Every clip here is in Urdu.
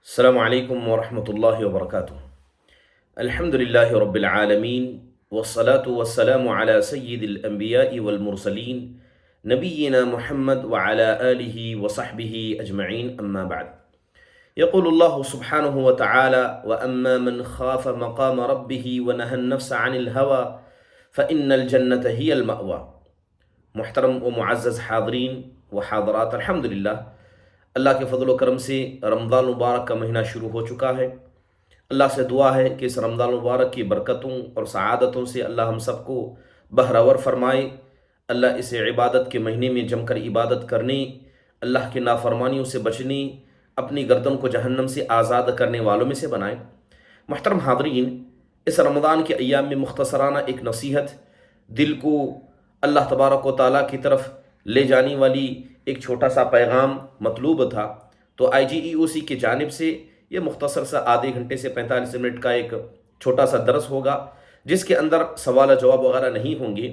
السلام عليكم ورحمة الله وبركاته. الحمد لله رب العالمين والصلاة والسلام على سيد الأنبياء والمرسلين نبينا محمد وعلى آله وصحبه أجمعين، أما بعد. يقول الله سبحانه وتعالى: وأما من خاف مقام ربه ونهى النفس عن الهوى فإن الجنة هي المأوى. محترم و معزز حاضرین و حاضرات، الحمدللہ اللہ کے فضل و کرم سے رمضان المبارک کا مہینہ شروع ہو چکا ہے۔ اللہ سے دعا ہے کہ اس رمضان المبارک کی برکتوں اور سعادتوں سے اللہ ہم سب کو بہرور فرمائے۔ اللہ اس عبادت کے مہینے میں جم کر عبادت کرنے، اللہ کی نافرمانیوں سے بچنے، اپنی گردن کو جہنم سے آزاد کرنے والوں میں سے بنائے۔ محترم حاضرین، اس رمضان کے ایام میں مختصرانہ ایک نصیحت، دل کو اللہ تبارک و تعالیٰ کی طرف لے جانے والی ایک چھوٹا سا پیغام مطلوب تھا، تو IGEOC کی جانب سے یہ مختصر سا آدھے گھنٹے سے 45 منٹ کا ایک چھوٹا سا درس ہوگا، جس کے اندر سوال جواب وغیرہ نہیں ہوں گے،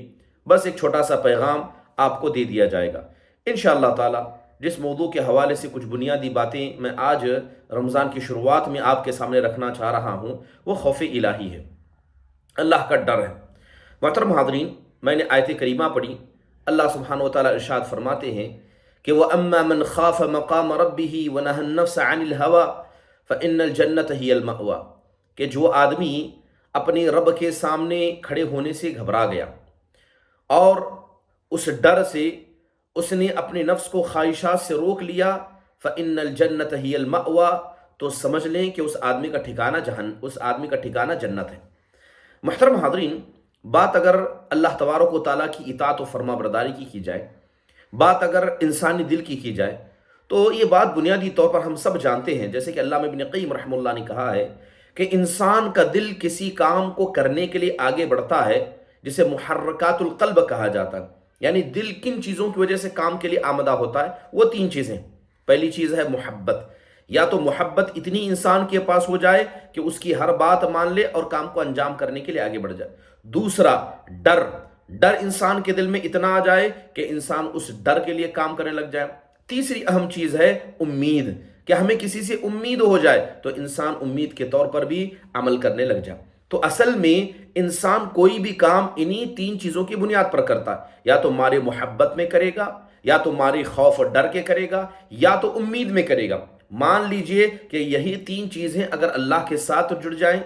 بس ایک چھوٹا سا پیغام آپ کو دے دیا جائے گا انشاءاللہ تعالی۔ جس موضوع کے حوالے سے کچھ بنیادی باتیں میں آج رمضان کی شروعات میں آپ کے سامنے رکھنا چاہ رہا ہوں، وہ خوف الہی ہے، اللہ کا ڈر ہے۔ محترم حاضرین، میں نے آیت کریمہ پڑھی، اللہ سبحانہ و تعالیٰ ارشاد فرماتے ہیں کہ وَأَمَّا مَنْ خَافَ مَقَامَ رَبِّهِ وَنَهَى النَّفْسَ عَنِ الْهَوَى فَإِنَّ الْجَنَّةَ هِيَ الْمَأْوَى، کہ جو آدمی اپنے رب کے سامنے کھڑے ہونے سے گھبرا گیا اور اس ڈر سے اس نے اپنے نفس کو خواہشات سے روک لیا، فَإِنَّ الْجَنَّةَ هِيَ الْمَأْوَى، تو سمجھ لیں کہ اس آدمی کا ٹھکانہ جنت ہے۔ محترم حاضرین، بات اگر اللہ تبارک و تعالیٰ کی اطاعت و فرما برداری کی جائے، بات اگر انسانی دل کی جائے، تو یہ بات بنیادی طور پر ہم سب جانتے ہیں، جیسے کہ علامہ ابن قیم رحمہ اللہ نے کہا ہے کہ انسان کا دل کسی کام کو کرنے کے لیے آگے بڑھتا ہے جسے محرکات القلب کہا جاتا ہے، یعنی دل کن چیزوں کی وجہ سے کام کے لیے آمدہ ہوتا ہے، وہ 3 چیزیں۔ پہلی چیز ہے محبت، یا تو محبت اتنی انسان کے پاس ہو جائے کہ اس کی ہر بات مان لے اور کام کو انجام کرنے کے لیے آگے بڑھ جائے۔ دوسرا، ڈر انسان کے دل میں اتنا آ جائے کہ انسان اس ڈر کے لیے کام کرنے لگ جائے۔ تیسری اہم چیز ہے امید، کہ ہمیں کسی سے امید ہو جائے تو انسان امید کے طور پر بھی عمل کرنے لگ جائے۔ تو اصل میں انسان کوئی بھی کام انہی 3 چیزوں کی بنیاد پر کرتا ہے، یا تو مارے محبت میں کرے گا، یا تو مارے خوف اور ڈر کے کرے گا، یا تو امید میں کرے گا۔ مان لیجئے کہ یہی 3 چیزیں اگر اللہ کے ساتھ جڑ جائیں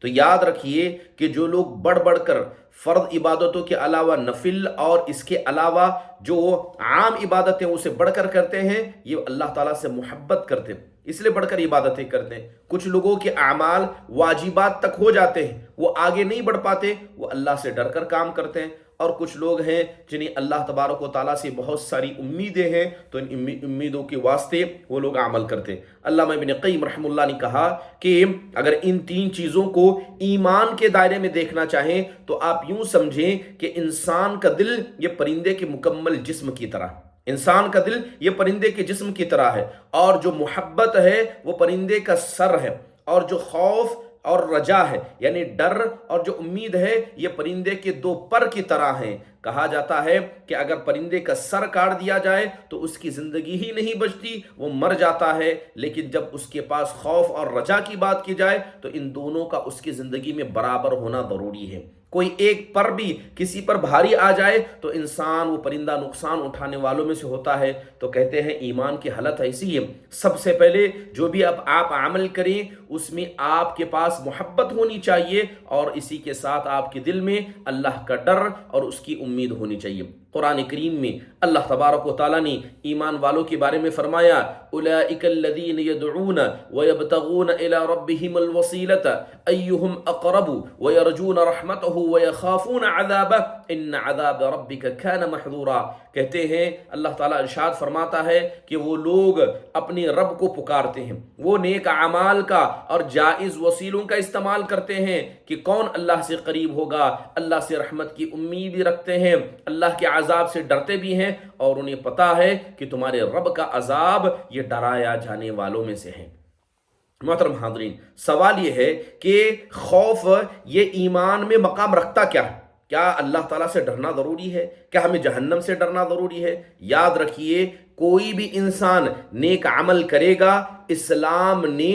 تو یاد رکھیے کہ جو لوگ بڑھ بڑھ کر فرض عبادتوں کے علاوہ نفل اور اس کے علاوہ جو عام عبادتیں اسے بڑھ کر کرتے ہیں، یہ اللہ تعالیٰ سے محبت کرتے ہیں، اس لیے بڑھ کر عبادتیں کرتے ہیں۔ کچھ لوگوں کے اعمال واجبات تک ہو جاتے ہیں، وہ آگے نہیں بڑھ پاتے، وہ اللہ سے ڈر کر کام کرتے ہیں۔ اور کچھ لوگ ہیں جنہیں اللہ تبارک و تعالیٰ سے بہت ساری امیدیں ہیں، تو ان امیدوں کے واسطے وہ لوگ عمل کرتے ہیں۔ علامہ ابن قیم رحمہ اللہ نے کہا کہ اگر ان 3 چیزوں کو ایمان کے دائرے میں دیکھنا چاہیں تو آپ یوں سمجھیں کہ انسان کا دل یہ پرندے کے مکمل جسم کی طرح، انسان کا دل یہ پرندے کے جسم کی طرح ہے، اور جو محبت ہے وہ پرندے کا سر ہے، اور جو خوف اور رجا ہے یعنی ڈر اور جو امید ہے یہ پرندے کے 2 پر کی طرح ہیں۔ کہا جاتا ہے کہ اگر پرندے کا سر کاٹ دیا جائے تو اس کی زندگی ہی نہیں بچتی، وہ مر جاتا ہے، لیکن جب اس کے پاس خوف اور رجا کی بات کی جائے تو ان دونوں کا اس کی زندگی میں برابر ہونا ضروری ہے۔ کوئی ایک پر بھی کسی پر بھاری آ جائے تو انسان وہ پرندہ نقصان اٹھانے والوں میں سے ہوتا ہے۔ تو کہتے ہیں ایمان کی حالت ایسی ہے، سب سے پہلے جو بھی اب آپ عمل کریں اس میں آپ کے پاس محبت ہونی چاہیے، اور اسی کے ساتھ آپ کے دل میں اللہ کا ڈر اور اس کی امید ہونی چاہیے۔ قرآن کریم میں اللہ تبارک و تعالیٰ نے ایمان والوں کے بارے میں فرمایا: اولئک الذین یدعون ویبتغون الی ربہم الوسیلۃ ایہم اقرب ویرجون رحمتہ ویخافون عذابہ ان عذاب ربک کان محذورا۔ کہتے ہیں اللہ تعالیٰ ارشاد فرماتا ہے کہ وہ لوگ اپنے رب کو پکارتے ہیں، وہ نیک اعمال کا اور جائز وسیلوں کا استعمال کرتے ہیں کہ کون اللہ سے قریب ہوگا، اللہ سے رحمت کی امید بھی رکھتے ہیں، اللہ کے عذاب سے ڈرتے بھی ہیں، اور انہیں پتا ہے کہ تمہارے رب کا عذاب یہ ڈرایا جانے والوں میں سے ہے۔ محترم حاضرین، سوال یہ ہے کہ خوف یہ ایمان میں مقام رکھتا کیا ہے؟ کیا اللہ تعالیٰ سے ڈرنا ضروری ہے؟ کیا ہمیں جہنم سے ڈرنا ضروری ہے؟ یاد رکھیے کوئی بھی انسان نیک عمل کرے گا، اسلام نے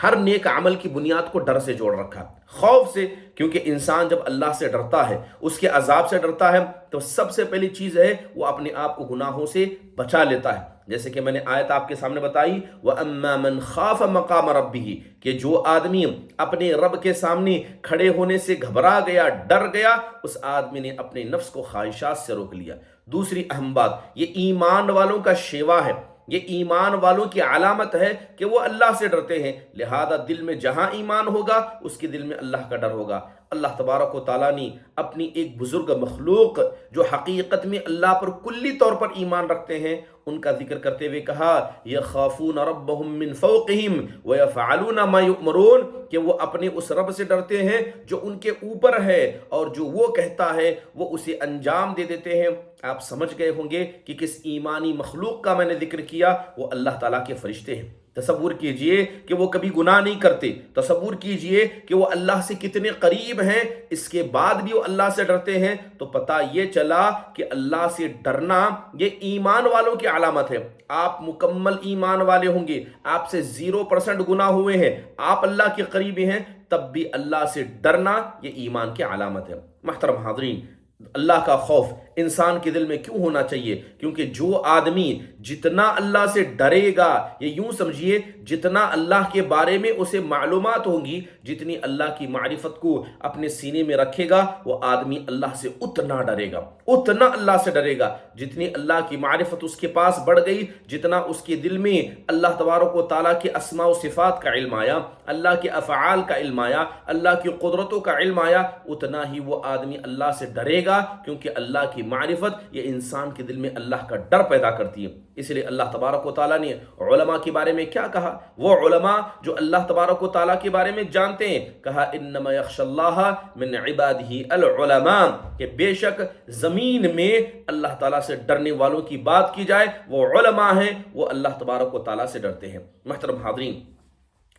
ہر نیک عمل کی بنیاد کو ڈر سے جوڑ رکھا، خوف سے، کیونکہ انسان جب اللہ سے ڈرتا ہے، اس کے عذاب سے ڈرتا ہے، تو سب سے پہلی چیز ہے وہ اپنے آپ کو گناہوں سے بچا لیتا ہے۔ جیسے کہ میں نے آیت آپ کے سامنے بتائی، وَأَمَّا مَنْ خَافَ مَقَامَ رَبِّهِ، کہ جو آدمی اپنے رب کے سامنے کھڑے ہونے سے گھبرا گیا، ڈر گیا، اس آدمی نے اپنے نفس کو خواہشات سے روک لیا۔ دوسری اہم بات، یہ ایمان والوں کا شیوا ہے، یہ ایمان والوں کی علامت ہے کہ وہ اللہ سے ڈرتے ہیں، لہذا دل میں جہاں ایمان ہوگا اس کے دل میں اللہ کا ڈر ہوگا۔ اللہ تبارک و تعالیٰ نے اپنی ایک بزرگ مخلوق جو حقیقت میں اللہ پر کلی طور پر ایمان رکھتے ہیں ان کا ذکر کرتے ہوئے کہا، یخافون ربہم من فوقہم ویفعلون ما یؤمرون، کہ وہ اپنے اس رب سے ڈرتے ہیں جو ان کے اوپر ہے، اور جو وہ کہتا ہے وہ اسے انجام دے دیتے ہیں۔ آپ سمجھ گئے ہوں گے کہ کس ایمانی مخلوق کا میں نے ذکر کیا، وہ اللہ تعالیٰ کے فرشتے ہیں۔ تصور کیجئے کہ وہ کبھی گناہ نہیں کرتے، تصور کیجئے کہ وہ اللہ سے کتنے قریب ہیں، اس کے بعد بھی وہ اللہ سے ڈرتے ہیں، تو پتہ یہ چلا کہ اللہ سے ڈرنا یہ ایمان والوں کی علامت ہے۔ آپ مکمل ایمان والے ہوں گے، آپ سے 0% گناہ ہوئے ہیں، آپ اللہ کے قریب ہیں، تب بھی اللہ سے ڈرنا یہ ایمان کی علامت ہے۔ محترم حاضرین، اللہ کا خوف انسان کے دل میں کیوں ہونا چاہیے؟ کیونکہ جو آدمی جتنا اللہ سے ڈرے گا، یہ یوں سمجھیے جتنا اللہ کے بارے میں اسے معلومات ہوں گی، جتنی اللہ کی معرفت کو اپنے سینے میں رکھے گا، وہ آدمی اللہ سے اتنا ڈرے گا، اتنا اللہ سے ڈرے گا۔ جتنی اللہ کی معرفت اس کے پاس بڑھ گئی، جتنا اس کے دل میں اللہ تبارک و تعالیٰ کے اسماء و صفات کا علم آیا، اللہ کے افعال کا علم آیا، اللہ کی قدرتوں کا علم آیا، اتنا ہی وہ آدمی اللہ سے ڈرے گا، کیونکہ اللہ کی معرفت یہ انسان کے دل میں اللہ کا ڈر پیدا کرتی ہے۔ اس لیے اللہ تبارک و تعالیٰ نے علماء کے بارے میں کیا کہا؟ وہ علماء جو اللہ تبارک و تعالیٰ کے بارے میں جانتے ہیں، کہا انما یخشی اللہ من عبادہ العلماء، کہ بے شک زمین میں اللہ تعالیٰ سے ڈرنے والوں کی بات کی جائے وہ علماء ہیں، وہ اللہ تبارک و تعالیٰ سے ڈرتے ہیں۔ محترم حاضرین،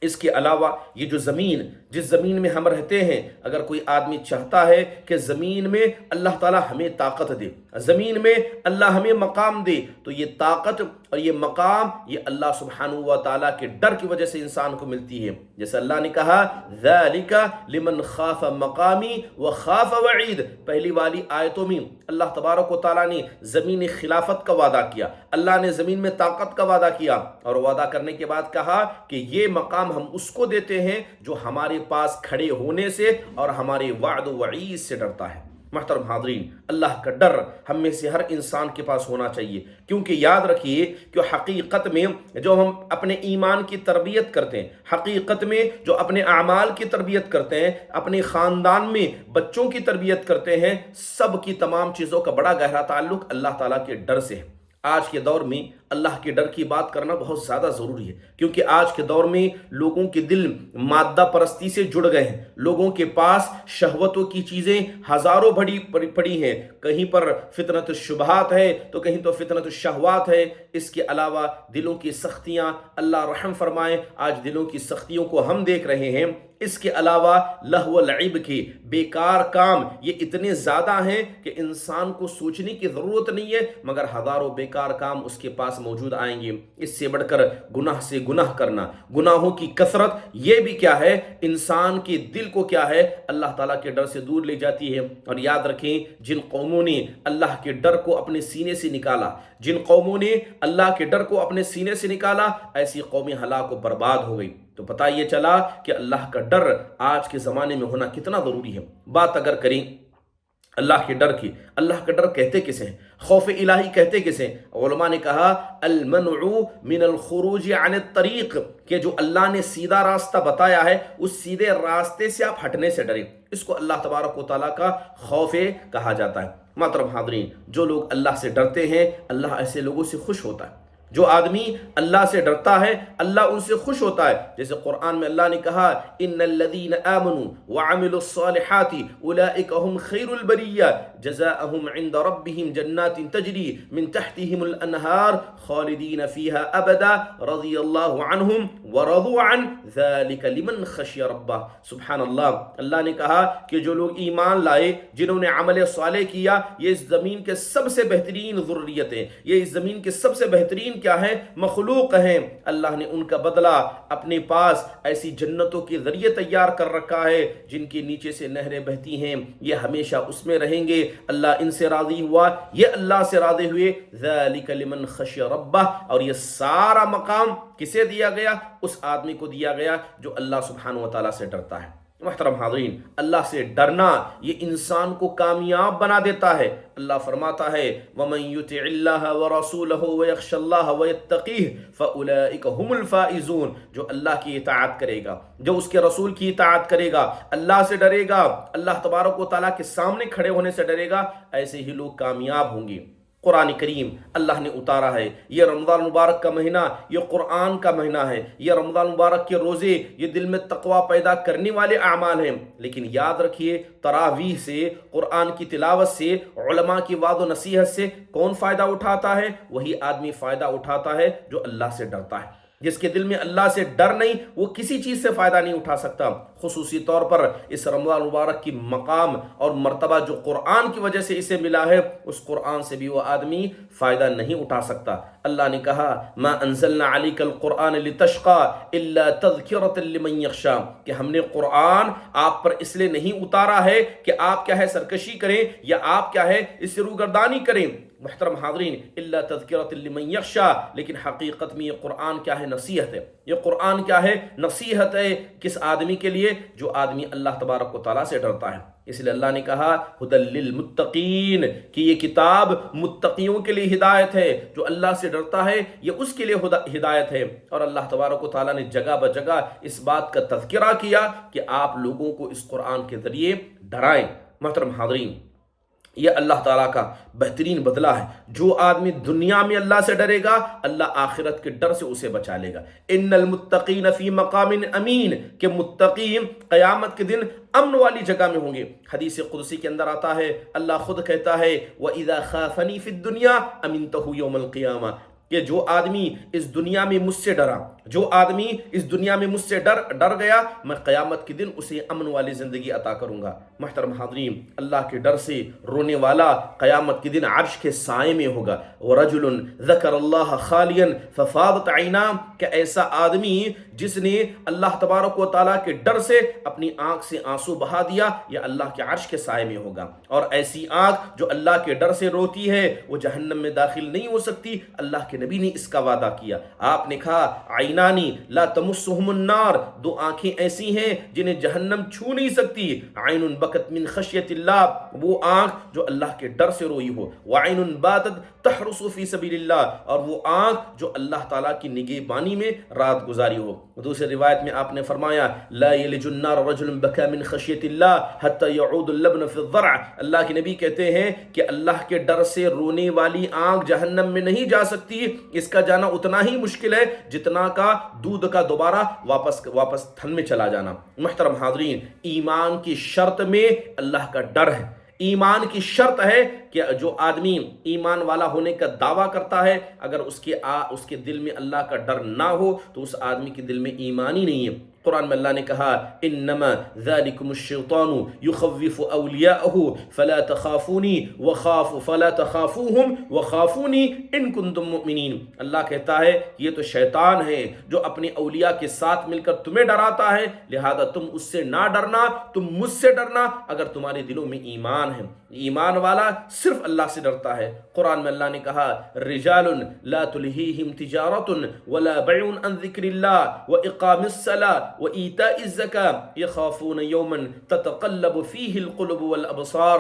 اس کے علاوہ یہ جو زمین، جس زمین میں ہم رہتے ہیں، اگر کوئی آدمی چاہتا ہے کہ زمین میں اللہ تعالیٰ ہمیں طاقت دے، زمین میں اللہ ہمیں مقام دے، تو یہ طاقت اور یہ مقام یہ اللہ سبحانہ و تعالیٰ کے ڈر کی وجہ سے انسان کو ملتی ہے۔ جیسے اللہ نے کہا ذَلِكَ لِمَنْ خَافَ مَقَامِي وَخَافَ وَعِيدِ، پہلی والی آیتوں میں اللہ تبارک و تعالیٰ نے زمین خلافت کا وعدہ کیا، اللہ نے زمین میں طاقت کا وعدہ کیا، اور وعدہ کرنے کے بعد کہا کہ یہ مقام ہم اس کو دیتے ہیں جو ہمارے پاس کھڑے ہونے سے اور ہمارے وعد و وعید سے ڈرتا ہے۔ محترم حاضرین، اللہ کا ڈر ہم میں سے ہر انسان کے پاس ہونا چاہیے، کیونکہ یاد رکھیے کہ حقیقت میں جو ہم اپنے ایمان کی تربیت کرتے ہیں، حقیقت میں جو اپنے اعمال کی تربیت کرتے ہیں، اپنے خاندان میں بچوں کی تربیت کرتے ہیں، سب کی تمام چیزوں کا بڑا گہرا تعلق اللہ تعالیٰ کے ڈر سے ہے۔ آج کے دور میں اللہ کے ڈر کی بات کرنا بہت زیادہ ضروری ہے، کیونکہ آج کے دور میں لوگوں کے دل مادہ پرستی سے جڑ گئے ہیں، لوگوں کے پاس شہوتوں کی چیزیں ہزاروں پڑی ہیں، کہیں پر فتنۃ الشبہات ہے تو کہیں تو فتنۃ الشہوات ہے۔ اس کے علاوہ دلوں کی سختیاں، اللہ رحم فرمائے، آج دلوں کی سختیوں کو ہم دیکھ رہے ہیں۔ اس کے علاوہ لہو و لعب کے بیکار کام یہ اتنے زیادہ ہیں کہ انسان کو سوچنے کی ضرورت نہیں ہے، مگر ہزاروں بیکار کام اس کے پاس موجود آئیں گے۔ اس سے بڑھ کر گناہ سے گناہ کرنا، گناہوں کی کثرت، یہ بھی کیا ہے؟ انسان کے دل کو کیا ہے؟ اللہ تعالیٰ کے ڈر سے دور لے جاتی ہے۔ اور یاد رکھیں، جن قوموں نے اللہ کے ڈر کو اپنے سینے سے نکالا، جن قوموں نے اللہ کے ڈر کو اپنے سینے سے نکالا، ایسی قومیں ہلاک و برباد ہو گئی۔ تو پتہ یہ چلا کہ اللہ کا ڈر آج کے زمانے میں ہونا کتنا ضروری ہے۔ بات اگر کریں اللہ کے ڈر کی، اللہ کا ڈر کہتے کسے ہیں؟ خوف الہی کہتے کسے ہیں؟ علماء نے کہا المنع من الخروج عن الطریق، کہ جو اللہ نے سیدھا راستہ بتایا ہے اس سیدھے راستے سے آپ ہٹنے سے ڈریں، اس کو اللہ تبارک و تعالیٰ کا خوف کہا جاتا ہے۔ محترم حاضرین، جو لوگ اللہ سے ڈرتے ہیں اللہ ایسے لوگوں سے خوش ہوتا ہے۔ جو آدمی اللہ سے ڈرتا ہے اللہ ان سے خوش ہوتا ہے. جیسے قرآن میں اللہ نے کہا ان الذین آمنوا وعملوا الصالحات اولئک هم خیر البریہ جزاؤہم عند ربہم جنات تجری من تحتہم الانہار خالدین فیہا ابدا رضی اللہ عنہم ورضوا عنہ ذلک لمن خشی ربہ. سبحان اللہ. اللہ نے کہا کہ جو لوگ ایمان لائے، جنہوں نے عمل صالح کیا، یہ اس زمین کے سب سے بہترین ذریتیں، یہ اس زمین کے سب سے بہترین کیا ہے؟ مخلوق ہیں. اللہ نے ان کا بدلہ اپنے پاس ایسی جنتوں کے ذریعے تیار کر رکھا ہے جن کے نیچے سے نہریں بہتی ہیں، یہ ہمیشہ اس میں رہیں گے. اللہ ان سے راضی ہوا، یہ اللہ سے راضی ہوئے. ذالک لمن خشی ربہ. اور یہ سارا مقام کسے دیا گیا؟ اس آدمی کو دیا گیا جو اللہ سبحانہ و تعالیٰ سے ڈرتا ہے. محترم حاضرین، اللہ سے ڈرنا یہ انسان کو کامیاب بنا دیتا ہے. اللہ فرماتا ہے وَمَن يُطِعِ اللَّهَ وَرَسُولَهُ وَيَخْشَ اللَّهَ وَيَتَّقِيهِ فَأُولَئِكَ هُمُ الْفَائِزُونَ. جو اللہ کی اطاعت کرے گا، جو اس کے رسول کی اطاعت کرے گا، اللہ سے ڈرے گا، اللہ تبارک و تعالیٰ کے سامنے کھڑے ہونے سے ڈرے گا، ایسے ہی لوگ کامیاب ہوں گے. قرآن کریم اللہ نے اتارا ہے. یہ رمضان مبارک کا مہینہ یہ قرآن کا مہینہ ہے. یہ رمضان مبارک کے روزے یہ دل میں تقوی پیدا کرنے والے اعمال ہیں. لیکن یاد رکھیے، تراویح سے، قرآن کی تلاوت سے، علماء کی وعظ و نصیحت سے کون فائدہ اٹھاتا ہے؟ وہی آدمی فائدہ اٹھاتا ہے جو اللہ سے ڈرتا ہے. جس کے دل میں اللہ سے ڈر نہیں، وہ کسی چیز سے فائدہ نہیں اٹھا سکتا. خصوصی طور پر اس رمضان مبارک کی مقام اور مرتبہ جو قرآن کی وجہ سے اسے ملا ہے، اس قرآن سے بھی وہ آدمی فائدہ نہیں اٹھا سکتا. اللہ نے کہا ما انزلنا علیک القرآن لتشقى الا تذکرۃ لمن یخشی، کہ ہم نے قرآن آپ پر اس لیے نہیں اتارا ہے کہ آپ کیا ہے سرکشی کریں یا آپ کیا ہے اس سے روگردانی کریں. محترم حاضرین، الا تذکرۃ لمن یخشی، لیکن حقیقت میں یہ قرآن کیا ہے؟ نصیحت ہے. یہ قرآن کیا ہے؟ نصیحت ہے. کس آدمی کے لیے؟ جو آدمی اللہ تبارک و تعالیٰ سے ڈرتا ہے. اس لیے اللہ نے کہا ھدی للمتقین، کہ یہ کتاب متقیوں کے لیے ہدایت ہے. جو اللہ سے ڈرتا ہے یہ اس کے لیے ہدایت ہے. اور اللہ تبارک و تعالیٰ نے جگہ بجگہ اس بات کا تذکرہ کیا کہ آپ لوگوں کو اس قرآن کے ذریعے ڈرائیں. محترم حاضرین، یہ اللہ تعالیٰ کا بہترین بدلہ ہے. جو آدمی دنیا میں اللہ سے ڈرے گا، اللہ آخرت کے ڈر سے اسے بچا لے گا. ان المتقین فی مقام امین، کہ متقین قیامت کے دن امن والی جگہ میں ہوں گے. حدیث قدسی کے اندر آتا ہے، اللہ خود کہتا ہے وَإِذَا خَافَنِي فِي الدُّنْيَا أَمِنْتَهُ يَوْمَ الْقِيَامَةِ، کہ جو آدمی اس دنیا میں مجھ سے ڈرا، جو آدمی اس دنیا میں مجھ سے ڈر گیا، میں قیامت کے دن اسے امن والی زندگی عطا کروں گا. محترم حاضرین، اللہ کے ڈر سے رونے والا قیامت کے دن عرش کے سائے میں ہوگا. وَرَجُلٌ ذَكَرَ اللَّهَ خَالِيًا فَفَاضَتْ عَيْنَاهُ، کہ ایسا آدمی جس نے اللہ تبارک و تعالیٰ کے ڈر سے اپنی آنکھ سے آنسو بہا دیا، یا اللہ کے عرش کے سائے میں ہوگا. اور ایسی آنکھ جو اللہ کے ڈر سے روتی ہے وہ جہنم میں داخل نہیں ہو سکتی. اللہ کے نبی نے اس کا وعدہ کیا. آپ نے کہا عینانی لا تمسہم النار، دو آنکھیں ایسی ہیں جنہیں جہنم چھو نہیں سکتی. عین بکت من خشیت اللہ، وہ آنکھ جو اللہ کے ڈر سے روئی ہو. وعین باتت تحرس فی سبیل اللہ، اور وہ آنکھ جو اللہ تعالیٰ کی نگہبانی میں رات گزاری ہو. دوسری روایت میں آپ نے فرمایا لا یلج النار رجل بکا من خشیت اللہ حتی یعود اللبن فی الضرع. اللہ کے نبی کہتے ہیں کہ اللہ کے ڈر سے رونے والی آنکھ جہنم میں نہیں جا سکتی. اس کا جانا اتنا ہی مشکل ہے جتنا کا دودھ کا دوبارہ واپس تھن میں چلا جانا. محترم حاضرین، ایمان کی شرط میں اللہ کا ڈر ہے. ایمان کی شرط ہے کہ جو آدمی ایمان والا ہونے کا دعویٰ کرتا ہے، اگر اس کے دل میں اللہ کا ڈر نہ ہو تو اس آدمی کے دل میں ایمان ہی نہیں ہے. قرآن میں اللہ نے کہا انما ذالکم الشیطان یخوف اولیاءہ فلا تخافونی فلا تخافوہم وخافونی ان کنتم مؤمنین. اللہ کہتا ہے یہ تو شیطان ہے جو اپنے اولیاء کے ساتھ مل کر تمہیں ڈراتا ہے، لہذا تم اس سے نہ ڈرنا، تم مجھ سے ڈرنا اگر تمہارے دلوں میں ایمان ہے. ایمان والا صرف اللہ سے ڈرتا ہے. قرآن میں اللہ نے کہا رجال لا تلہیہم تجارت ولا بیع عن ذکر اللہ واقام الصلاۃ وایتاء الزکاۃ یخافون یوما تتقلب فیہ القلوب والابصار،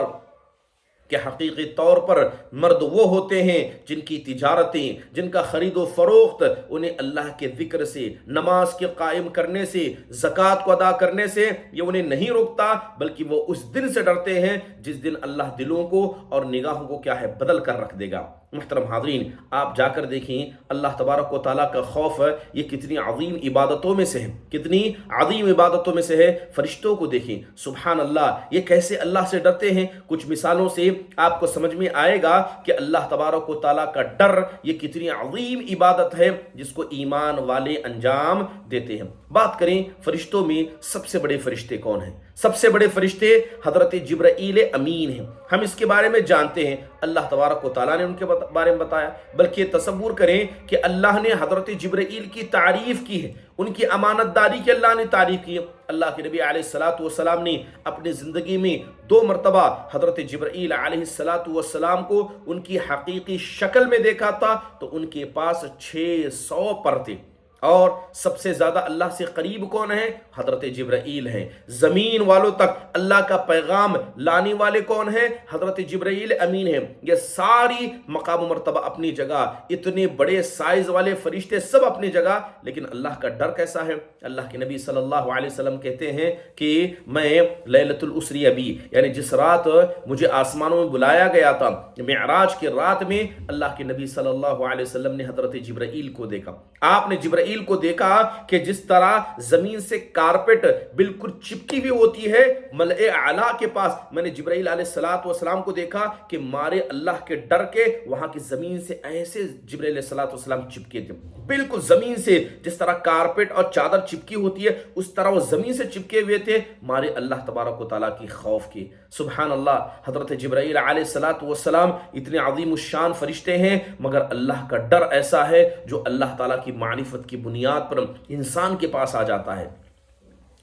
کہ حقیقی طور پر مرد وہ ہوتے ہیں جن کی تجارتیں، جن کا خرید و فروخت انہیں اللہ کے ذکر سے، نماز کے قائم کرنے سے، زکوٰۃ کو ادا کرنے سے یہ انہیں نہیں روکتا، بلکہ وہ اس دن سے ڈرتے ہیں جس دن اللہ دلوں کو اور نگاہوں کو کیا ہے بدل کر رکھ دے گا. محترم حاضرین، آپ جا کر دیکھیں اللہ تبارک و تعالیٰ کا خوف یہ کتنی عظیم عبادتوں میں سے ہے، کتنی عظیم عبادتوں میں سے ہے۔ فرشتوں کو دیکھیں، سبحان اللہ، یہ کیسے اللہ سے ڈرتے ہیں۔ کچھ مثالوں سے آپ کو سمجھ میں آئے گا کہ اللہ تبارک و تعالیٰ کا ڈر یہ کتنی عظیم عبادت ہے جس کو ایمان والے انجام دیتے ہیں۔ بات کریں فرشتوں میں سب سے بڑے فرشتے کون ہیں؟ سب سے بڑے فرشتے حضرت جبرائیل امین ہیں۔ ہم اس کے بارے میں جانتے ہیں، اللہ تبارک و تعالیٰ نے ان کے بارے میں بتایا، بلکہ تصور کریں کہ اللہ نے حضرت جبرائیل کی تعریف کی ہے، ان کی امانت داری کی اللہ نے تعریف کی ہے۔ اللہ کے نبی علیہ السلام نے اپنی زندگی میں 2 مرتبہ حضرت جبرائیل علیہ السلام کو ان کی حقیقی شکل میں دیکھا تھا، تو ان کے پاس 600 پر تھے۔ اور سب سے زیادہ اللہ سے قریب کون ہے؟ حضرت جبرائیل ہیں۔ زمین والوں تک اللہ کا پیغام لانے والے کون ہیں؟ حضرت جبرائیل امین ہیں۔ یہ ساری مقام و مرتبہ اپنی جگہ، اتنے بڑے سائز والے فرشتے سب اپنی جگہ، لیکن اللہ کا ڈر کیسا ہے؟ اللہ کے نبی صلی اللہ علیہ وسلم کہتے ہیں کہ میں لیلۃ الاسری بی، یعنی جس رات مجھے آسمانوں میں بلایا گیا تھا، معراج کی رات میں اللہ کے نبی صلی اللہ علیہ وسلم نے حضرت جبرائیل کو دیکھا۔ آپ نے جبرائیل کو دیکھا کہ جس طرح زمین سے کارپٹ بالکل چپکی ہوئی ہوتی ہے، ملائے اعلیٰ کے پاس میں نے جبرائیل علیہ السلام کو دیکھا کہ مارے اللہ کے ڈر کے وہاں کی زمین سے ایسے جبرائیل علیہ السلام چپکے تھے، بالکل زمین سے جس طرح کارپٹ اور چادر چپکی ہوتی ہے اس طرح وہ زمین سے چپکے ہوئے تھے، مارے اللہ تبارک و تعالیٰ کی خوف کی۔ سبحان اللہ، حضرت جبرائیل علیہ السلام اتنے عظیم الشان فرشتے ہیں، مگر اللہ کا ڈر ایسا ہے جو اللہ تعالیٰ کی معرفت کی بنیاد پر انسان کے پاس آ جاتا ہے۔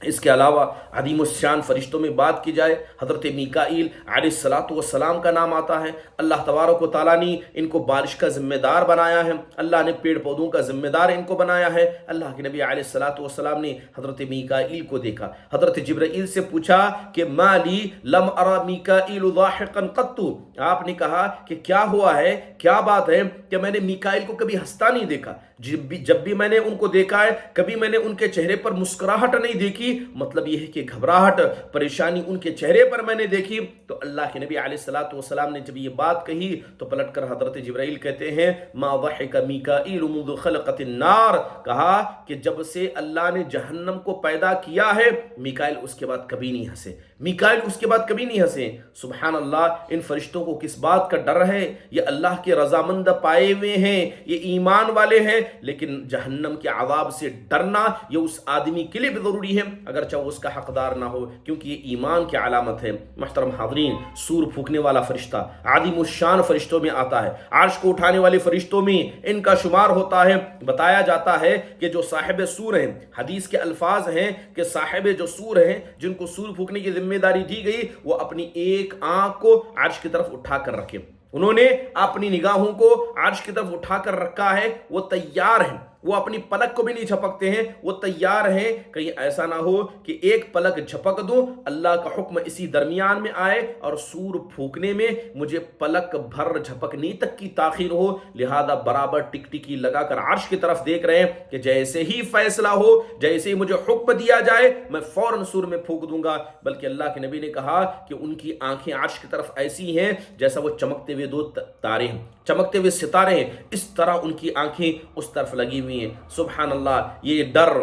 اس کے علاوہ عظیم الشان فرشتوں میں بات کی جائے، حضرت میکائیل علیہ السلام کا نام آتا ہے۔ اللہ تبارک و تعالیٰ نے ان کو بارش کا ذمہ دار بنایا ہے، اللہ نے پیڑ پودوں کا ذمہ دار ان کو بنایا ہے۔ اللہ کے نبی علیہ السلام نے حضرت میکائیل کو دیکھا، حضرت جبرائیل سے پوچھا کہ ما لی لم ارى میکائیل ضاحکا قط، آپ نے کہا کہ کیا ہوا ہے، کیا بات ہے کہ میں نے میکائیل کو کبھی ہنستا نہیں دیکھا، جب بھی میں نے ان کو دیکھا ہے کبھی میں نے ان کے چہرے پر مسکراہٹ نہیں دیکھی۔ مطلب یہ ہے کہ گھبراہٹ، پریشانی ان کے چہرے پر میں نے دیکھی۔ تو اللہ کے نبی علیہ السلام نے جب یہ بات کہی تو پلٹ کر حضرت جبرائیل کہتے ہیں ما ضحک میکائیل منذ خلقت النار، کہا کہ جب سے اللہ نے جہنم کو پیدا کیا ہے میکائیل اس کے بعد کبھی نہیں ہنسے، میکائیل اس کے بعد کبھی نہیں ہنسے۔ سبحان اللہ، ان فرشتوں کو کس بات کا ڈر ہے؟ یہ اللہ کے رضامند پائے ہوئے ہیں، یہ ایمان والے ہیں، لیکن جہنم کے عذاب سے ڈرنا یہ اس آدمی کے لیے بھی ضروری ہے اگرچہ وہ اس کا حقدار نہ ہو، کیونکہ یہ ایمان کی علامت ہے۔ محترم حاضرین، سور پھونکنے والا فرشتہ عظیم الشان فرشتوں میں آتا ہے، عرش کو اٹھانے والے فرشتوں میں ان کا شمار ہوتا ہے۔ بتایا جاتا ہے کہ جو صاحب سور ہیں، حدیث کے الفاظ ہیں کہ صاحب جو سور ہیں جن کو سور پھونکنے کی ذمہ داری دی گئی، وہ اپنی ایک آنکھ کو عرش کی طرف اٹھا کر رکھے، انہوں نے اپنی نگاہوں کو عرش کی طرف اٹھا کر رکھا ہے، وہ تیار ہیں، وہ اپنی پلک کو بھی نہیں جھپکتے ہیں، وہ تیار ہیں کہیں ایسا نہ ہو کہ ایک پلک جھپک دوں، اللہ کا حکم اسی درمیان میں آئے اور سور پھونکنے میں مجھے پلک بھر جھپکنے تک کی تاخیر ہو، لہذا برابر ٹکٹکی لگا کر عرش کی طرف دیکھ رہے ہیں کہ جیسے ہی فیصلہ ہو، جیسے ہی مجھے حکم دیا جائے میں فوراً سور میں پھونک دوں گا۔ بلکہ اللہ کے نبی نے کہا کہ ان کی آنکھیں عرش کی طرف ایسی ہیں جیسا وہ چمکتے ہوئے 2 تارے ہیں، چمکتے ہوئے ستارے ہیں، اس طرح ان کی آنکھیں اس طرف لگی ہوئی ہیں۔ سبحان اللہ، یہ ڈر،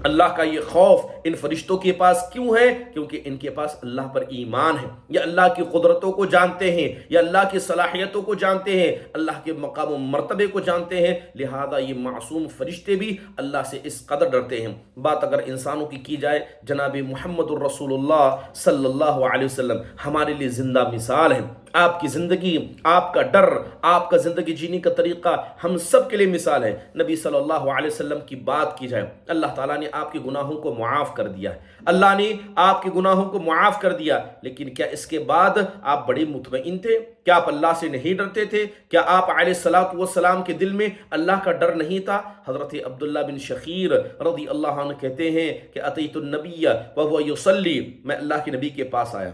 اللہ کا یہ خوف ان فرشتوں کے پاس کیوں ہے؟ کیونکہ ان کے پاس اللہ پر ایمان ہے، یہ اللہ کی قدرتوں کو جانتے ہیں، یہ اللہ کی صلاحیتوں کو جانتے ہیں، اللہ کے مقام و مرتبے کو جانتے ہیں، لہذا یہ معصوم فرشتے بھی اللہ سے اس قدر ڈرتے ہیں۔ بات اگر انسانوں کی جائے، جناب محمد الرسول اللہ صلی اللہ علیہ وسلم ہمارے لیے زندہ مثال ہیں۔ آپ کی زندگی، آپ کا ڈر، آپ کا زندگی جینے کا طریقہ ہم سب کے لیے مثال ہے۔ نبی صلی اللہ علیہ وسلم کی بات کی جائے، اللہ تعالیٰ نے آپ کے گناہوں کو معاف کر دیا ہے، اللہ نے آپ کے گناہوں کو معاف کر دیا، لیکن کیا اس کے بعد آپ بڑے مطمئن تھے؟ کیا آپ اللہ سے نہیں ڈرتے تھے؟ کیا آپ علیہ السلام کے دل میں اللہ کا ڈر نہیں تھا؟ حضرت عبداللہ بن شخیر رضی اللہ عنہ کہتے ہیں کہ اتیت النبی وهو یصلی، میں اللہ کے نبی کے پاس آیا،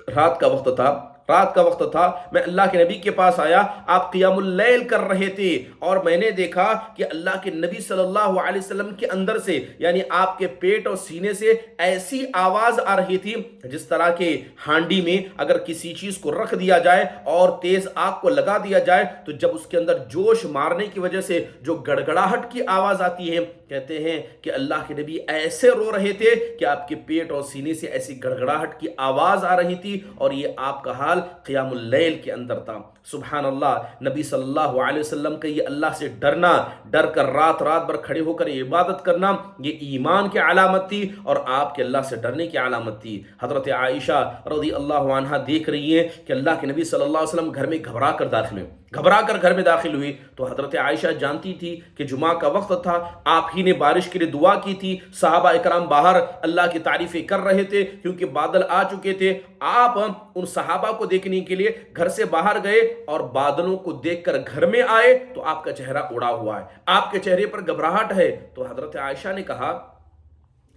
رات کا وقت تھا، رات کا وقت تھا، میں اللہ کے نبی کے پاس آیا، آپ قیام اللیل کر رہے تھے، اور میں نے دیکھا کہ اللہ کے نبی صلی اللہ علیہ وسلم کے اندر سے، یعنی آپ کے پیٹ اور سینے سے ایسی آواز آ رہی تھی جس طرح کے ہانڈی میں اگر کسی چیز کو رکھ دیا جائے اور تیز آگ کو لگا دیا جائے تو جب اس کے اندر جوش مارنے کی وجہ سے جو گڑگڑاہٹ کی آواز آتی ہے، کہتے ہیں کہ اللہ کے نبی ایسے رو رہے تھے کہ آپ کے پیٹ اور سینے سے ایسی گڑگڑاہٹ کی آواز آ رہی تھی، اور یہ آپ کا حال قیام اللیل کے اندر تھا۔ سبحان اللہ، نبی صلی اللہ علیہ وسلم کا یہ اللہ سے ڈرنا، ڈر کر رات بھر کھڑے ہو کر عبادت کرنا، یہ ایمان کی علامت تھی اور آپ کے اللہ سے ڈرنے کی علامت تھی۔ حضرت عائشہ رضی اللہ عنہا دیکھ رہی ہیں کہ اللہ کے نبی صلی اللہ علیہ وسلم گھر میں گھبرا کر گھر میں داخل ہوئی، تو حضرت عائشہ جانتی تھی کہ جمعہ کا وقت تھا، آپ ہی نے بارش کے لیے دعا کی تھی، صحابہ اکرام باہر اللہ کی تعریفیں کر رہے تھے کیونکہ بادل آ چکے تھے۔ آپ ان صحابہ کو دیکھنے کے لیے گھر سے باہر گئے اور بادلوں کو دیکھ کر گھر میں آئے تو آپ کا چہرہ اڑا ہوا ہے، آپ کے چہرے پر گھبراہٹ ہے۔ تو حضرت عائشہ نے کہا،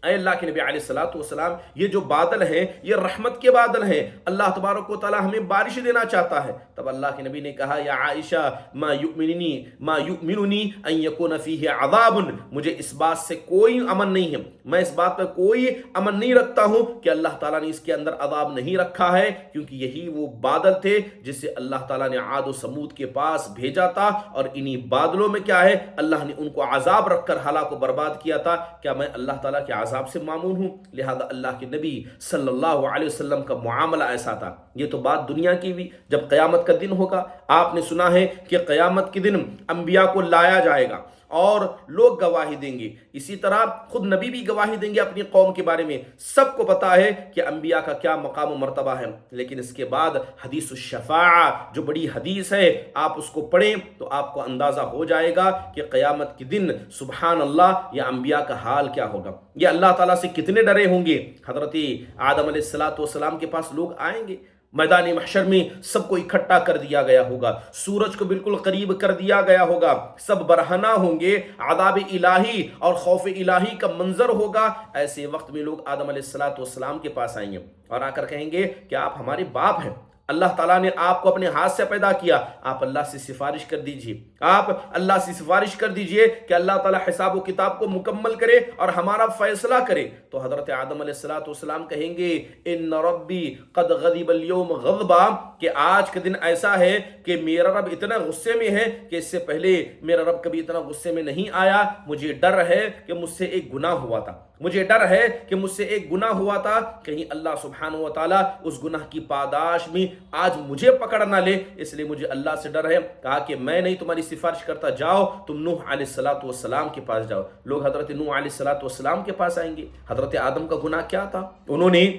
اے اللہ کے نبی علیہ الصلوۃ والسلام، یہ جو بادل ہیں یہ رحمت کے بادل ہیں، اللہ تبارک و تعالی ہمیں بارش دینا چاہتا ہے۔ تب اللہ کے نبی نے کہا، یا عائشہ ما یؤمننی ان یکون فیہ عذاب، مجھے اس بات سے کوئی امن نہیں ہے، میں اس بات پر کوئی امن نہیں رکھتا ہوں کہ اللہ تعالیٰ نے اس کے اندر عذاب نہیں رکھا ہے، کیونکہ یہی وہ بادل تھے جس سے اللہ تعالیٰ نے عاد و سمود کے پاس بھیجا تھا، اور انہی بادلوں میں کیا ہے، اللہ نے ان کو عذاب رکھ کر ہلاک و برباد کیا تھا۔ کیا میں اللہ تعالیٰ کے عذاب سے معمول ہوں؟ لہذا اللہ کے نبی صلی اللہ علیہ وسلم کا معاملہ ایسا تھا۔ یہ تو بات دنیا کی بھی، جب قیامت کا دن ہوگا، آپ نے سنا ہے کہ قیامت کے دن انبیاء کو لایا جائے گا اور لوگ گواہی دیں گے، اسی طرح خود نبی بھی گواہی دیں گے اپنی قوم کے بارے میں۔ سب کو پتا ہے کہ انبیاء کا کیا مقام و مرتبہ ہے، لیکن اس کے بعد حدیث الشفاعہ جو بڑی حدیث ہے، آپ اس کو پڑھیں تو آپ کو اندازہ ہو جائے گا کہ قیامت کے دن سبحان اللہ یہ انبیاء کا حال کیا ہوگا، یہ اللہ تعالیٰ سے کتنے ڈرے ہوں گے۔ حضرت آدم علیہ السلام کے پاس لوگ آئیں گے، میدان محشر میں سب کو اکٹھا کر دیا گیا ہوگا، سورج کو بالکل قریب کر دیا گیا ہوگا، سب برہنہ ہوں گے، عذاب الہی اور خوف الہی کا منظر ہوگا۔ ایسے وقت میں لوگ آدم علیہ السلام کے پاس آئیں گے اور آ کر کہیں گے کہ آپ ہمارے باپ ہیں، اللہ تعالیٰ نے آپ کو اپنے ہاتھ سے پیدا کیا، آپ اللہ سے سفارش کر دیجئے، آپ اللہ سے سفارش کر دیجئے کہ اللہ تعالیٰ حساب و کتاب کو مکمل کرے اور ہمارا فیصلہ کرے۔ تو حضرت آدم علیہ السلام کہیں گے، ان ربی قد غضب اليوم غضبا، کہ آج کا دن ایسا ہے کہ میرا رب اتنا غصے میں ہے کہ اس سے پہلے میرا رب کبھی اتنا غصے میں نہیں آیا، مجھے ڈر ہے کہ مجھ سے ایک گناہ ہوا تھا، مجھے ڈر ہے کہ مجھ سے ایک گناہ ہوا تھا، کہیں اللہ سبحانہ و تعالیٰ اس گناہ کی پاداش میں آج مجھے پکڑ نہ لے، اس لیے مجھے اللہ سے ڈر ہے۔ کہا کہ میں نہیں تمہاری سفارش کرتا، جاؤ تم نوح علیہ السلام کے پاس جاؤ۔ لوگ حضرت نوح علیہ السلام کے پاس آئیں گے۔ حضرت آدم کا گناہ کیا تھا؟ انہوں نے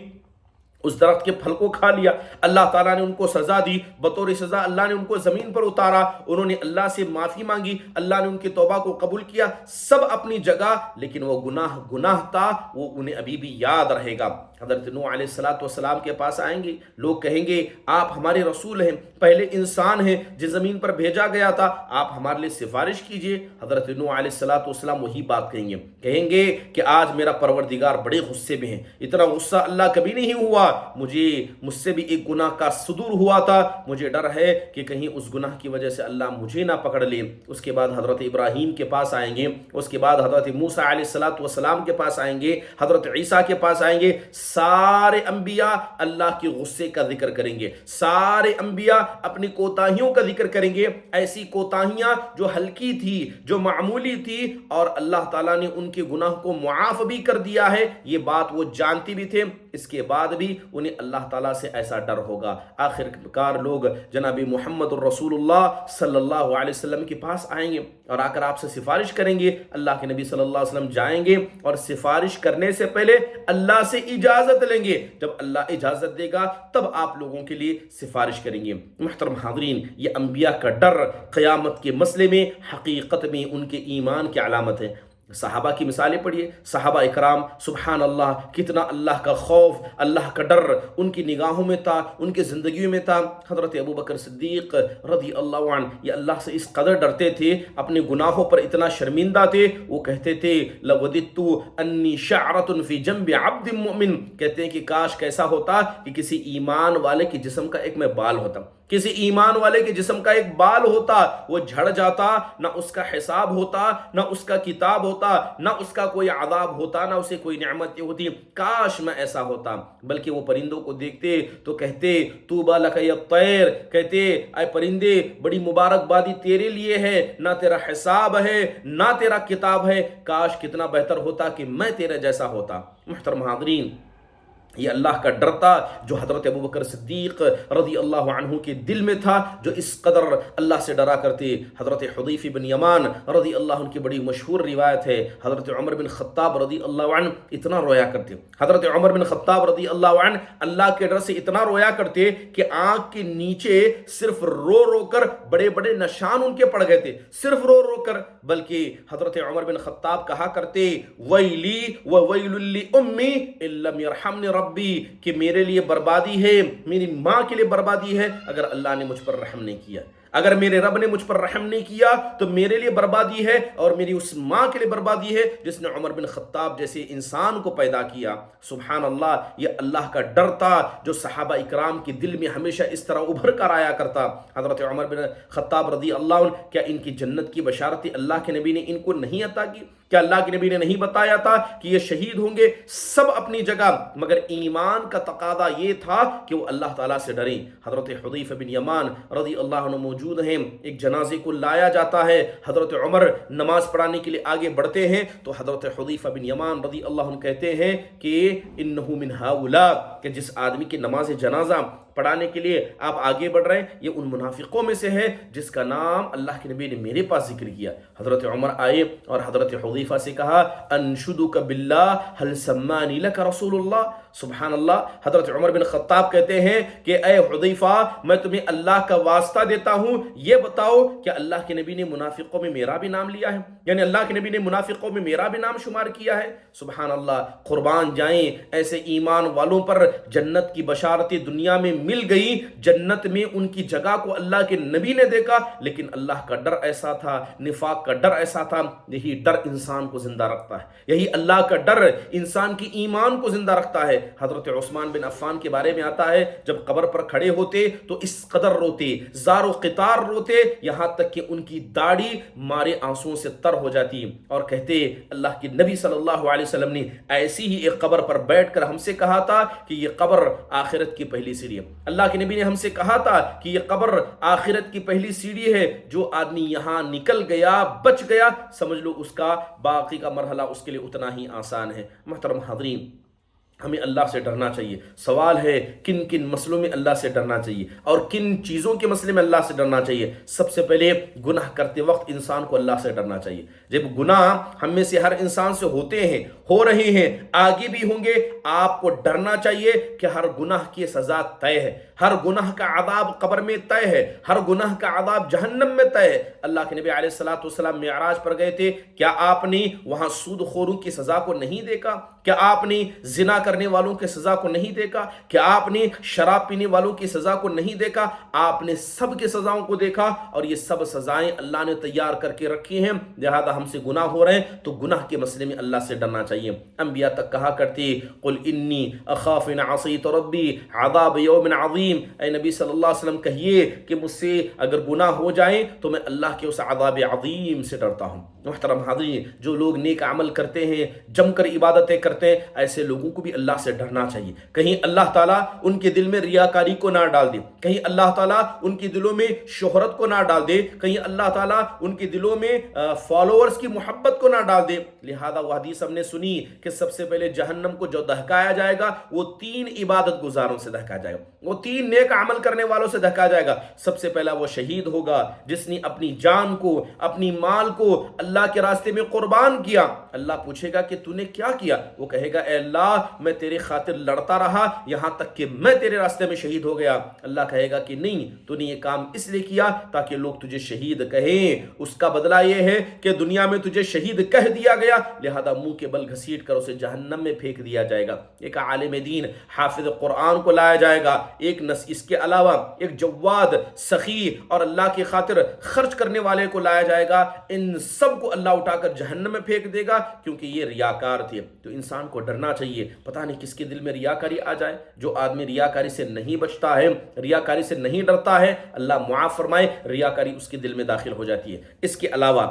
اس درخت کے پھل کو کھا لیا، اللہ تعالیٰ نے ان کو سزا دی، بطور سزا اللہ نے ان کو زمین پر اتارا، انہوں نے اللہ سے معافی مانگی، اللہ نے ان کی توبہ کو قبول کیا، سب اپنی جگہ، لیکن وہ گناہ تھا، وہ انہیں ابھی بھی یاد رہے گا۔ حضرت نوح علیہ السلام کے پاس آئیں گے، لوگ کہیں گے آپ ہمارے رسول ہیں، پہلے انسان ہیں جس زمین پر بھیجا گیا تھا، آپ ہمارے لیے سفارش کیجئے۔ حضرت نوح علیہ السلام وہی بات کہیں گے کہ آج میرا پروردگار بڑے غصے میں ہے، اتنا غصہ اللہ کبھی نہیں ہوا، مجھ سے بھی ایک گناہ کا صدور ہوا تھا، مجھے ڈر ہے کہ کہیں اس گناہ کی وجہ سے اللہ مجھے نہ پکڑ لے۔ اس کے بعد حضرت ابراہیم کے پاس آئیں گے، اس کے بعد حضرت موسیٰ علیہ السلام کے پاس آئیں گے، حضرت عیسیٰ کے پاس آئیں گے۔ سارے انبیاء اللہ کے غصے کا ذکر کریں گے، سارے انبیاء اپنی کوتاہیوں کا ذکر کریں گے، ایسی کوتاہیاں جو ہلکی تھی، جو معمولی تھی، اور اللہ تعالیٰ نے ان کے گناہ کو معاف بھی کر دیا ہے، یہ بات وہ جانتی بھی تھے۔ اس کے بعد بھی انہیں اللہ تعالیٰ سے ایسا ڈر ہوگا۔ آخر کار لوگ جناب محمد الرسول اللہ صلی اللہ علیہ وسلم کے پاس آئیں گے اور آ کر آپ سے سفارش کریں گے۔ اللہ کے نبی صلی اللہ علیہ وسلم جائیں گے اور سفارش کرنے سے پہلے اللہ سے اجازت لیں گے، جب اللہ اجازت دے گا تب آپ لوگوں کے لیے سفارش کریں گے۔ محترم حاضرین، یہ انبیاء کا ڈر قیامت کے مسئلے میں حقیقت میں ان کے ایمان کی علامت ہے۔ صحابہ کی مثالیں پڑھیے، صحابہ اکرام سبحان اللہ کتنا اللہ کا خوف، اللہ کا ڈر ان کی نگاہوں میں تھا، ان کی زندگیوں میں تھا۔ حضرت ابوبکر صدیق رضی اللہ عنہ یہ اللہ سے اس قدر ڈرتے تھے، اپنے گناہوں پر اتنا شرمندہ تھے، وہ کہتے تھے لَوَدِدْتُ أَنِّي شَعْرَةٌ فِي جَنْبِ عَبْدٍ مُؤْمِنٍ، کہتے ہیں کہ کاش کیسا ہوتا کہ کسی ایمان والے کے جسم کا ایک میں بال ہوتا، کسی ایمان والے کے جسم کا ایک بال ہوتا، وہ جھڑ جاتا، نہ اس کا حساب ہوتا، نہ اس کا کتاب ہوتا، نہ اس کا کوئی عذاب ہوتا، نہ اسے کوئی نعمتیں ہوتی، کاش میں ایسا ہوتا۔ بلکہ وہ پرندوں کو دیکھتے تو کہتے طوبیٰ لک یا الطیر، کہتے اے پرندے بڑی مبارکبادی تیرے لیے ہے، نہ تیرا حساب ہے نہ تیرا کتاب ہے، کاش کتنا بہتر ہوتا کہ میں تیرے جیسا ہوتا۔ محترم حاضرین، یہ اللہ کا ڈر تھا جو حضرت ابوبکر صدیق رضی اللہ عنہ کے دل میں تھا، جو اس قدر اللہ سے ڈرا کرتے۔ حضرت حذیفہ بن یمان رضی اللہ عنہ کی بڑی مشہور روایت ہے، حضرت عمر بن خطاب رضی اللہ عنہ اتنا رویا کرتے، حضرت عمر بن خطاب رضی اللہ عنہ اللہ کے ڈر سے اتنا رویا کرتے کہ آنکھ کے نیچے صرف رو رو کر بڑے بڑے نشان ان کے پڑ گئے تھے، صرف رو رو کر۔ بلکہ حضرت عمر بن خطاب کہا کرتے ویلی و ویل لأمی ان لم یرحمنی ربی، کہ میرے لیے بربادی ہے، میری ماں کے لیے بربادی ہے اگر اللہ نے مجھ پر رحم نہیں کیا، اگر میرے رب نے مجھ پر رحم نہیں کیا تو میرے لیے بربادی ہے، اور میری اس ماں کے لیے بربادی ہے جس نے عمر بن خطاب جیسے انسان کو پیدا کیا۔ سبحان اللہ، یہ اللہ کا ڈر تھا جو صحابہ اکرام کے دل میں ہمیشہ اس طرح ابھر کر آیا کرتا۔ حضرت عمر بن خطاب رضی اللہ عنہ، کیا ان کی جنت کی بشارت اللہ کے نبی نے ان کو نہیں عطا کی؟ کیا اللہ کے نبی نے نہیں بتایا تھا کہ یہ شہید ہوں گے؟ سب اپنی جگہ، مگر ایمان کا تقاضا یہ تھا کہ وہ اللہ تعالیٰ سے ڈریں۔ حضرت حذیفہ بن یمان رضی اللہ عنہ موجود ہیں، ایک جنازے کو لایا جاتا ہے، حضرت عمر نماز پڑھانے کے لیے آگے بڑھتے ہیں تو حضرت حذیفہ بن یمان رضی اللہ عنہ کہتے ہیں کہ انہو من ہؤلاء، کہ جس آدمی کی نماز جنازہ پڑھانے کے لیے آپ آگے بڑھ رہے ہیں یہ ان منافقوں میں سے ہے جس کا نام اللہ کے نبی نے میرے پاس ذکر کیا۔ حضرت عمر آئے اور حضرت حذیفہ سے کہا انشدک باللہ هل سمانی لک رسول اللہ۔ سبحان اللہ، حضرت عمر بن خطاب کہتے ہیں کہ اے حذیفہ میں تمہیں اللہ کا واسطہ دیتا ہوں، یہ بتاؤ کہ اللہ کے نبی نے منافقوں میں میرا بھی نام لیا ہے، یعنی اللہ کے نبی نے منافقوں میں میرا بھی نام شمار کیا ہے۔ سبحان اللہ، قربان جائیں ایسے ایمان والوں پر جنت کی بشارتیں دنیا میں مل گئی، جنت میں ان کی جگہ کو اللہ کے نبی نے دیکھا، لیکن اللہ کا ڈر ایسا تھا، نفاق کا ڈر ایسا تھا۔ یہی ڈر انسان کو زندہ رکھتا ہے، یہی اللہ کا ڈر انسان کی ایمان کو زندہ رکھتا ہے۔ حضرت عثمان بن عفان کے بارے میں آتا ہے جب قبر پر کھڑے ہوتے تو اس قدر روتے، زار و قطار روتے، یہاں تک کہ ان کی داڑھی مارے آنسوؤں سے تر ہو جاتی، اور کہتے اللہ کے نبی صلی اللہ علیہ وسلم نے ایسی ہی ایک قبر پر بیٹھ کر ہم سے کہا تھا کہ یہ قبر آخرت کی پہلی سیڑھی ہے۔ اللہ کے نبی نے ہم سے کہا تھا کہ یہ قبر آخرت کی پہلی سیڑھی ہے، جو آدمی یہاں نکل گیا، بچ گیا، سمجھ لو اس کا باقی کا مرحلہ اس کے لیے اتنا ہی آسان ہے۔ محترم حاضرین، ہمیں اللہ سے ڈرنا چاہیے۔ سوال ہے کن کن مسئلوں میں اللہ سے ڈرنا چاہیے اور کن چیزوں کے مسئلے میں اللہ سے ڈرنا چاہیے؟ سب سے پہلے گناہ کرتے وقت انسان کو اللہ سے ڈرنا چاہیے۔ جب گناہ ہم میں سے ہر انسان سے ہوتے ہیں، ہو رہے ہیں، آگے بھی ہوں گے، آپ کو ڈرنا چاہیے کہ ہر گناہ کی سزا طے ہے، ہر گناہ کا عذاب قبر میں طے ہے، ہر گناہ کا عذاب جہنم میں طے ہے۔ اللہ کے نبی علیہ الصلوۃ والسلام معراج پر گئے تھے، کیا آپ نے وہاں سود خوروں کی سزا کو نہیں دیکھا؟ کیا آپ نے زنا کرنے والوں کی سزا کو نہیں دیکھا؟ کیا آپ نے شراب پینے والوں کی سزا کو نہیں دیکھا؟ آپ نے سب کی سزاؤں کو دیکھا، اور یہ سب سزائیں اللہ نے تیار کر کے رکھی ہیں۔ لہذا ہم سے گناہ ہو رہے ہیں تو گناہ کے مسئلے میں اللہ سے ڈرنا چاہیے۔ انبیاء تک کہا کرتے قل انی اخاف ان عصیت ربی عذاب یوم عظیم، اے نبی صلی اللہ علیہ وسلم کہیے کہ مجھ سے اگر گناہ ہو جائیں تو میں اللہ کے اس عذاب عظیم سے ڈرتا ہوں۔ محترم حاضرین، جو لوگ نیک عمل کرتے ہیں، جم کر عبادتیں کرتے ہیں، ایسے لوگوں کو بھی اللہ سے ڈرنا چاہیے۔ کہیں اللہ تعالیٰ ان کے دل میں ریاکاری کو نہ ڈال دے، کہیں اللہ تعالیٰ ان کے دلوں میں شہرت کو نہ ڈال دے، کہیں اللہ تعالیٰ ان کے دلوں میں فالوورز کی محبت کو نہ ڈال دے۔ لہذا وہ حدیث ہم نے سنی کہ سب سے پہلے جہنم کو جو دہکایا جائے گا وہ 3 عبادت گزاروں سے دہکایا جائے گا، وہ 3 نیک عمل کرنے والوں سے دہکایا جائے گا۔ سب سے پہلا وہ شہید ہوگا جس نے اپنی جان کو، اپنی مال کو اللہ کے راستے میں قربان کیا۔ اللہ پوچھے گا کہ تو نے کیا کیا؟ وہ وہ کہے گا اے اللہ میں تیری خاطر لڑتا رہا یہاں تک کہ میں تیرے راستے میں شہید ہو گیا. اللہ کہے گا کہ نہیں, تو نے یہ کام اس لیے کیا تاکہ لوگ تجھے شہید کہیں, اس کا بدلہ یہ ہے کہ دنیا میں تجھے شہید کہہ دیا گیا, لہذا منہ کے بل گھسیٹ کر اسے جہنم میں پھینک دیا جائے گا. ایک عالم دین حافظ قرآن کو لایا جائے گا, اس کے علاوہ ایک جواد سخی اور اللہ کی خاطر خرچ کرنے والے کو لایا جائے گا. ان سب کو اللہ اٹھا کر جہنم میں پھینک دے گا کیونکہ یہ ریاکار تھے. تو انسان کو ڈرنا چاہیے, پتہ نہیں کس کے دل میں ریاکاری آ جائے. جو آدمی ریاکاری سے نہیں بچتا ہے, ریاکاری سے نہیں ڈرتا ہے, اللہ معاف فرمائے, ریاکاری اس کے دل میں داخل ہو جاتی ہے. اس کے علاوہ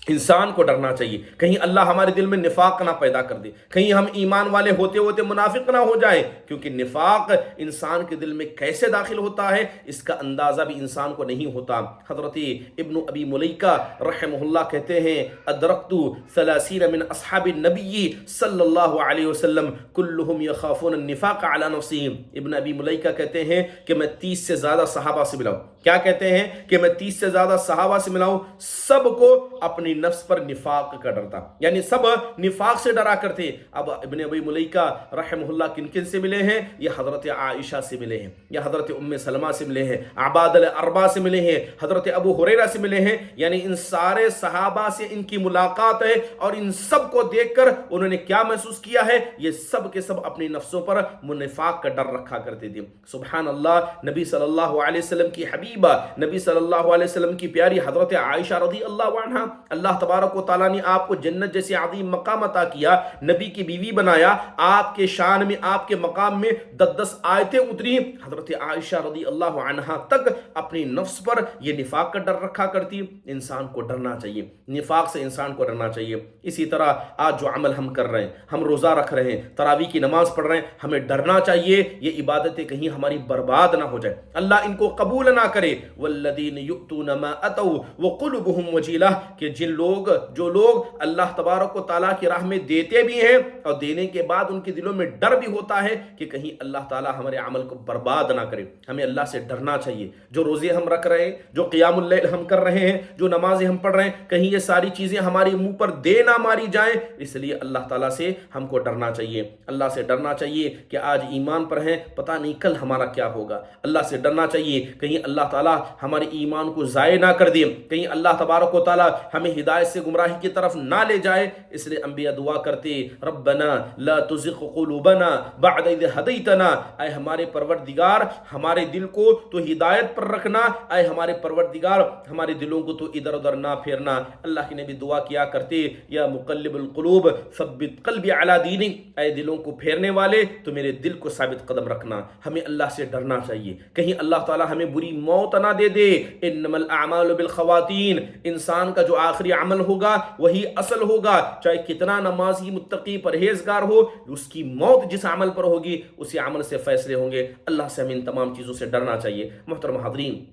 انسان کو ڈرنا چاہیے کہیں اللہ ہمارے دل میں نفاق نہ پیدا کر دے, کہیں ہم ایمان والے ہوتے ہوتے منافق نہ ہو جائیں, کیونکہ نفاق انسان کے دل میں کیسے داخل ہوتا ہے اس کا اندازہ بھی انسان کو نہیں ہوتا. حضرت ابن ابی ملیکہ رحمہ اللہ کہتے ہیں ادرکت 30 من اصحاب النبی صلی اللہ علیہ وسلم کلہم یخافون النفاق علی نفسہم. ابن ابی ملیکہ کہتے ہیں کہ میں 30 سے زیادہ صحابہ سے ملا ہوں. کیا کہتے ہیں کہ میں 30 سے زیادہ صحابہ سے ملا ہوں, سب کو اپنی نفس پر نفاق کا ڈر تھا, یعنی سب نفاق سے ڈرا کرتے. اب ابن ابی ملیکہ رحمہ اللہ کن کن سے ملے ہیں؟ یہ حضرت عائشہ سے ملے ہیں, یہ حضرت ام سلمہ سے ملے ہیں, عباد الاربعہ سے ملے ہیں, حضرت ابو ہریرہ سے ملے ہیں. یعنی ان سارے صحابہ سے ان کی ملاقات ہے اور ان سب کو دیکھ کر انہوں نے کیا محسوس کیا ہے؟ یہ سب کے سب اپنی نفسوں پر نفاق کا ڈر رکھا کرتے تھے. سبحان اللہ. نبی صلی اللہ علیہ وسلم کی حبیبہ, نبی صلی اللہ علیہ وسلم کی پیاری حضرت عائشہ رضی اللہ عنہا, اللہ تبارک و تعالیٰ نے آپ کو جنت جیسے عظیم مقام عطا کیا, نبی کی بیوی بنایا, آپ کے شان میں آپ کے مقام میں 10 آیتیں اتری. حضرت عائشہ رضی اللہ عنہا تک اپنی نفس پر یہ نفاق کا ڈر رکھا کرتی. انسان کو ڈرنا چاہیے, نفاق سے انسان کو ڈرنا چاہیے. اسی طرح آج جو عمل ہم کر رہے ہیں, ہم روزہ رکھ رہے ہیں, تراویح کی نماز پڑھ رہے ہیں, ہمیں ڈرنا چاہیے یہ عبادتیں کہیں ہماری برباد نہ ہو جائے, اللہ ان کو قبول نہ کرے. والذین یؤتون ما اتوا وقلوبهم وجیلہ, کہ جو لوگ اللہ تبارک و تعالیٰ کی راہ میں دیتے بھی ہیں اور دینے کے بعد ان کے دلوں میں ڈر بھی ہوتا ہے کہ کہیں اللہ تعالیٰ ہمارے عمل کو برباد نہ کرے. ہمیں اللہ سے ڈرنا چاہیے. جو روزے ہم رکھ رہے ہیں, جو قیام اللیل ہم کر رہے ہیں, جو نمازیں ہم پڑھ رہے ہیں, کہیں یہ ساری چیزیں ہمارے منہ پر دے نہ ماری جائیں. اس لیے اللہ تعالیٰ سے ہم کو ڈرنا چاہیے. اللہ سے ڈرنا چاہیے کہ آج ایمان پر ہیں, پتہ نہیں کل ہمارا کیا ہوگا. اللہ سے ڈرنا چاہیے کہیں اللہ تعالیٰ ہمارے ایمان کو ضائع نہ کر دے, کہیں اللہ تبارک و تعالیٰ ہمیں ہدایت سے گمراہی کی طرف نہ لے جائے. اس لیے انبیاء دعا کرتے, ربنا لا تزغ قلوبنا بعد اذ ہدیتنا, اے ہمارے پروردگار ہمارے دل کو تو ہدایت پر رکھنا, اے ہمارے پروردگار ہمارے دلوں کو تو ادھر ادھر نہ پھیرنا. اللہ کے نبی دعا کیا کرتے, یا مقلب القلوب ثبت قلبی علی دینک, اے دلوں کو پھیرنے والے تو میرے دل کو ثابت قدم رکھنا. ہمیں اللہ سے ڈرنا چاہیے کہیں اللہ تعالیٰ ہمیں بری موت نہ دے دے. انما الاعمال بالخواتین, انسان کا جو آخری عمل ہوگا وہی اصل ہوگا, چاہے کتنا نمازی متقی پرہیزگار ہو, اس کی موت جس عمل پر ہوگی اسی عمل سے فیصلے ہوں گے. اللہ سے ہمیں ان تمام چیزوں سے ڈرنا چاہیے. محترم حاضرین,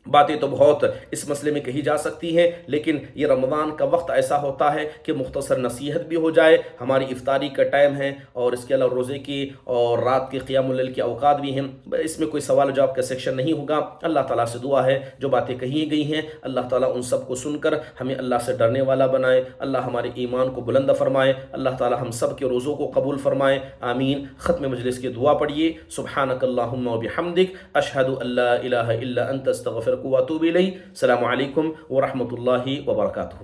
باتیں تو بہت اس مسئلے میں کہی جا سکتی ہیں, لیکن یہ رمضان کا وقت ایسا ہوتا ہے کہ مختصر نصیحت بھی ہو جائے. ہماری افطاری کا ٹائم ہے اور اس کے علاوہ روزے کی اور رات کے قیام اللیل کے اوقات بھی ہیں. اس میں کوئی سوال و جواب کا سیکشن نہیں ہوگا. اللہ تعالیٰ سے دعا ہے جو باتیں کہی گئی ہیں اللہ تعالیٰ ان سب کو سن کر ہمیں اللہ سے ڈرنے والا بنائے. اللہ ہمارے ایمان کو بلند فرمائے. اللہ تعالیٰ ہم سب کے روزوں کو قبول فرمائے. آمین. ختم مجلس کی دعا پڑھیے. سبحانک اللہم و بحمدک, اشہد ان لا الہ الا انت, استغفرک واتوب الیک. السلام علیکم ورحمۃ اللہ وبرکاتہ.